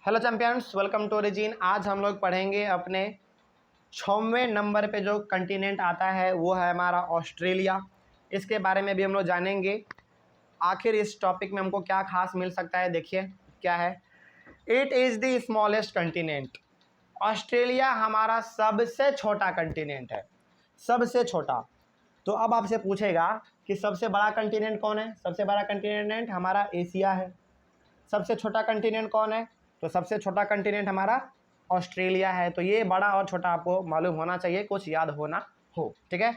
Hello champions, welcome to origin. आज हम लोग पढ़ेंगे अपने 6वें नंबर पे जो कंटिनेंट आता है वो है हमारा ऑस्ट्रेलिया। इसके बारे में भी हम लोग जानेंगे। आखिर इस टॉपिक में हमको क्या खास मिल सकता है, देखिए क्या है। It is the smallest continent. Australia हमारा सबसे छोटा कंटिनेंट है, सबसे छोटा। तो अब आपसे पूछेगा कि सबसे बड़ा कंटिनेंट कौन है। सबसे बड़ा कंटिनेंट हमारा एशिया है। सबसे छोटा कंटिनेंट कौन है? तो सबसे छोटा कंटिनेंट हमारा ऑस्ट्रेलिया है। तो ये बड़ा और छोटा आपको मालूम होना चाहिए, कुछ याद होना हो, ठीक है।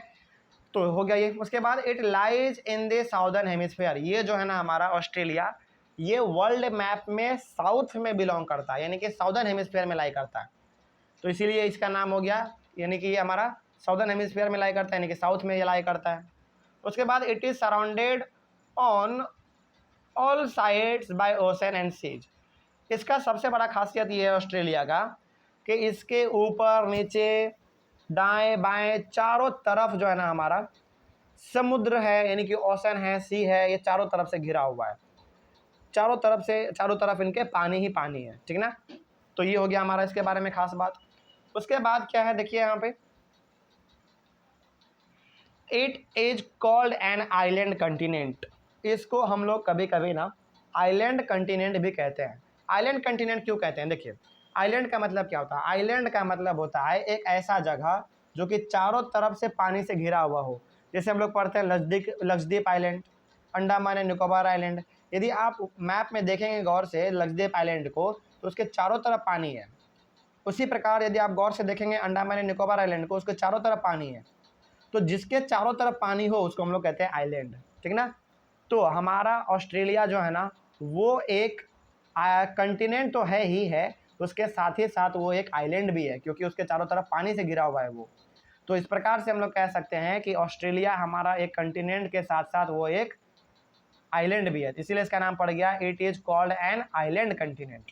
तो हो गया ये। उसके बाद it lies in the southern hemisphere. ये जो है ना हमारा ऑस्ट्रेलिया, ये वर्ल्ड मैप में साउथ में बिलोंग करता है, यानी कि साउदर्न हेमिस्फीयर में लाई करता है। तो इसीलिए इसका नाम हो गया, यानी कि ये हमारा साउदर्न हेमिस्फीयर में लाई करता है, यानी कि साउथ में ये लाई करता है। उसके बाद it is surrounded on all sides by ocean and seas. इसका सबसे बड़ा खासियत ये है ऑस्ट्रेलिया का कि इसके ऊपर नीचे दाएं बाएं चारों तरफ जो है ना हमारा समुद्र है, यानी कि ओशन है, सी है, ये चारों तरफ से घिरा हुआ है। चारों तरफ से, चारों तरफ इनके पानी ही पानी है, ठीक ना। तो ये हो गया हमारा इसके बारे में खास बात। उसके बाद क्या है, देखिए यहाँ पे it is called an island continent. इसको हम लोग कभी कभी ना आइलैंड कंटिनेंट भी कहते हैं। आइलैंड कंटिनेंट क्यों कहते हैं, देखिए आइलैंड का मतलब क्या होता है। आइलैंड का मतलब होता है एक ऐसा जगह जो कि चारों तरफ से पानी से घिरा हुआ हो। जैसे हम लोग पढ़ते हैं Lakshadweep island, Andaman and Nicobar island. यदि आप मैप में देखेंगे गौर से लक्षद्वीप आइलैंड को, तो उसके चारों तरफ पानी है। उसी प्रकार यदि आप गौर से देखेंगे अंडमान एंड निकोबार आइलैंड को, उसके चारों तरफ पानी है। तो जिसके चारों तरफ पानी हो उसको हम लोग कहते हैं आइलैंड, ठीक ना। तो हमारा ऑस्ट्रेलिया जो है ना वो एक कंटिनेंट तो है ही है, उसके साथ ही साथ वो एक आइलैंड भी है, क्योंकि उसके चारों तरफ पानी से घिरा हुआ है वो। तो इस प्रकार से हम लोग कह सकते हैं कि ऑस्ट्रेलिया हमारा एक कंटिनेंट के साथ साथ वो एक आइलैंड भी है। इसीलिए इसका नाम पड़ गया it is called an island continent.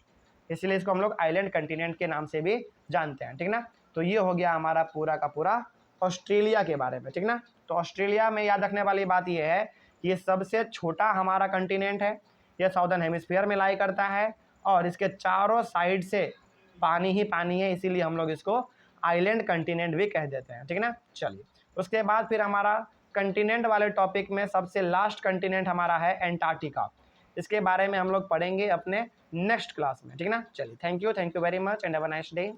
इसलिए इसको हम लोग आइलैंड कंटिनेंट के नाम से भी जानते हैं, ठीक ना। तो ये हो गया हमारा पूरा का पूरा ऑस्ट्रेलिया के बारे में, ठीक ना। तो ऑस्ट्रेलिया में याद रखने वाली बात यह है कि ये सबसे छोटा हमारा कंटिनेंट है। यह साउदर्न हेमिस्फीयर में लाई करता है और इसके चारों साइड से पानी ही पानी है, इसीलिए हम लोग इसको आइलैंड कंटिनेंट भी कह देते हैं, ठीक ना। चलिए उसके बाद फिर हमारा कंटिनेंट वाले टॉपिक में सबसे लास्ट कंटिनेंट हमारा है एंटार्क्टिका। इसके बारे में हम लोग पढ़ेंगे अपने नेक्स्ट क्लास में, ठीक ना। चलिए thank you very much and have a nice day.